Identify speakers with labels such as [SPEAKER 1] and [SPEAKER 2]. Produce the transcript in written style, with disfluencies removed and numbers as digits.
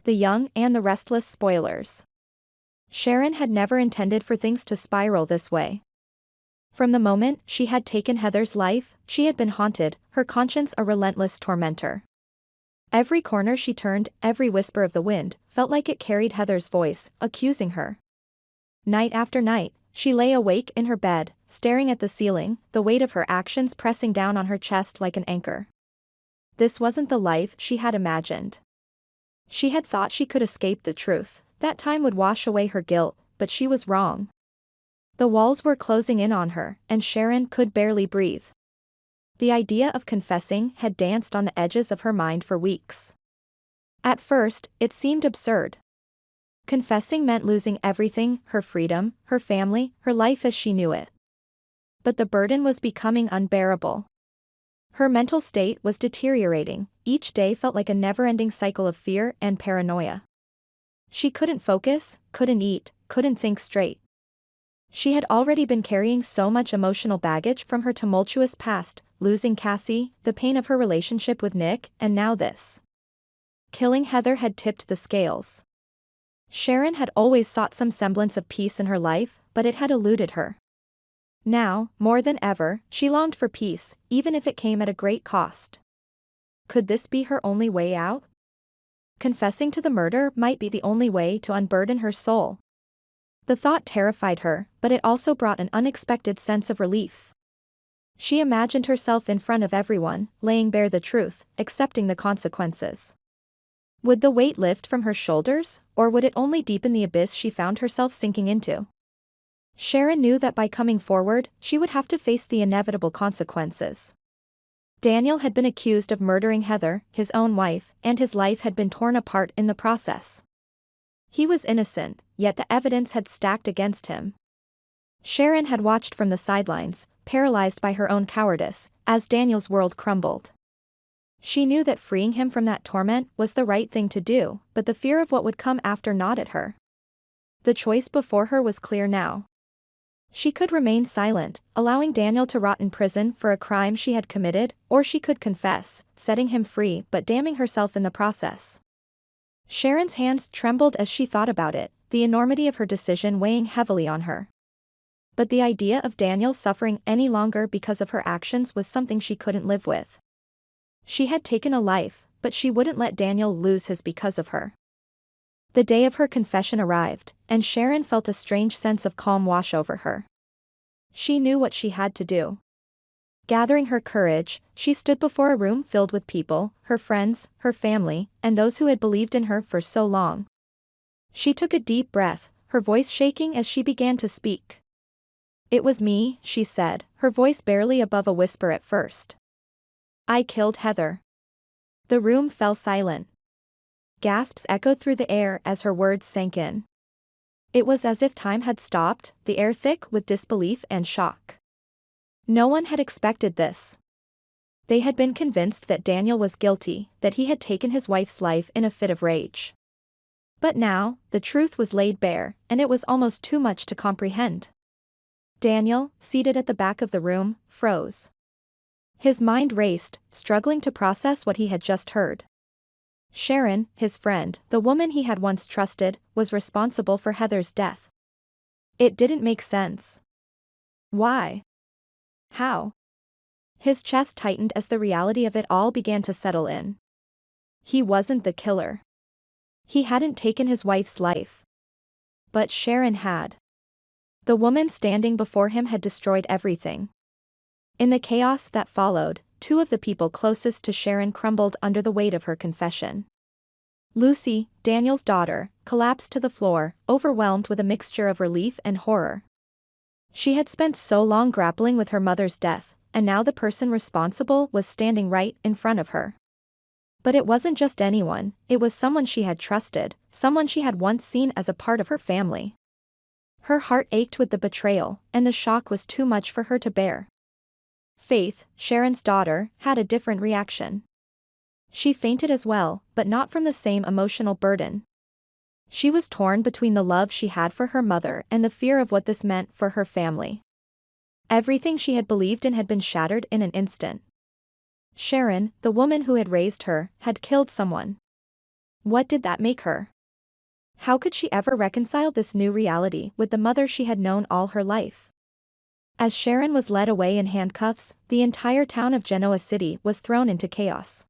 [SPEAKER 1] the young and the restless spoilers. Sharon had never intended for things to spiral this way. From the moment she had taken Heather's life, she had been haunted, her conscience a relentless tormentor. Every corner she turned, every whisper of the wind, felt like it carried Heather's voice, accusing her. Night after night, she lay awake in her bed, staring at the ceiling, the weight of her actions pressing down on her chest like an anchor. This wasn't the life she had imagined. She had thought she could escape the truth, that time would wash away her guilt, but she was wrong. The walls were closing in on her, and Sharon could barely breathe. The idea of confessing had danced on the edges of her mind for weeks. At first, it seemed absurd. Confessing meant losing everything, her freedom, her family, her life as she knew it. But the burden was becoming unbearable. Her mental state was deteriorating, each day felt like a never-ending cycle of fear and paranoia. She couldn't focus, couldn't eat, couldn't think straight. She had already been carrying so much emotional baggage from her tumultuous past, losing Cassie, the pain of her relationship with Nick, and now this. Killing Heather had tipped the scales. Sharon had always sought some semblance of peace in her life, but it had eluded her. Now, more than ever, she longed for peace, even if it came at a great cost. Could this be her only way out? Confessing to the murder might be the only way to unburden her soul. The thought terrified her, but it also brought an unexpected sense of relief. She imagined herself in front of everyone, laying bare the truth, accepting the consequences. Would the weight lift from her shoulders, or would it only deepen the abyss she found herself sinking into? Sharon knew that by coming forward, she would have to face the inevitable consequences. Daniel had been accused of murdering Heather, his own wife, and his life had been torn apart in the process. He was innocent, yet the evidence had stacked against him. Sharon had watched from the sidelines, paralyzed by her own cowardice, as Daniel's world crumbled. She knew that freeing him from that torment was the right thing to do, but the fear of what would come after gnawed at her. The choice before her was clear now. She could remain silent, allowing Daniel to rot in prison for a crime she had committed, or she could confess, setting him free but damning herself in the process. Sharon's hands trembled as she thought about it, the enormity of her decision weighing heavily on her. But the idea of Daniel suffering any longer because of her actions was something she couldn't live with. She had taken a life, but she wouldn't let Daniel lose his because of her. The day of her confession arrived, and Sharon felt a strange sense of calm wash over her. She knew what she had to do. Gathering her courage, she stood before a room filled with people, her friends, her family, and those who had believed in her for so long. She took a deep breath, her voice shaking as she began to speak. "It was me," she said, her voice barely above a whisper at first. "I killed Heather." The room fell silent. Gasps echoed through the air as her words sank in. It was as if time had stopped, the air thick with disbelief and shock. No one had expected this. They had been convinced that Daniel was guilty, that he had taken his wife's life in a fit of rage. But now, the truth was laid bare, and it was almost too much to comprehend. Daniel, seated at the back of the room, froze. His mind raced, struggling to process what he had just heard. Sharon, his friend, the woman he had once trusted, was responsible for Heather's death. It didn't make sense. Why? How? His chest tightened as the reality of it all began to settle in. He wasn't the killer. He hadn't taken his wife's life. But Sharon had. The woman standing before him had destroyed everything. In the chaos that followed, two of the people closest to Sharon crumbled under the weight of her confession. Lucy, Daniel's daughter, collapsed to the floor, overwhelmed with a mixture of relief and horror. She had spent so long grappling with her mother's death, and now the person responsible was standing right in front of her. But it wasn't just anyone, it was someone she had trusted, someone she had once seen as a part of her family. Her heart ached with the betrayal, and the shock was too much for her to bear. Faith, Sharon's daughter, had a different reaction. She fainted as well, but not from the same emotional burden. She was torn between the love she had for her mother and the fear of what this meant for her family. Everything she had believed in had been shattered in an instant. Sharon, the woman who had raised her, had killed someone. What did that make her? How could she ever reconcile this new reality with the mother she had known all her life? As Sharon was led away in handcuffs, the entire town of Genoa City was thrown into chaos.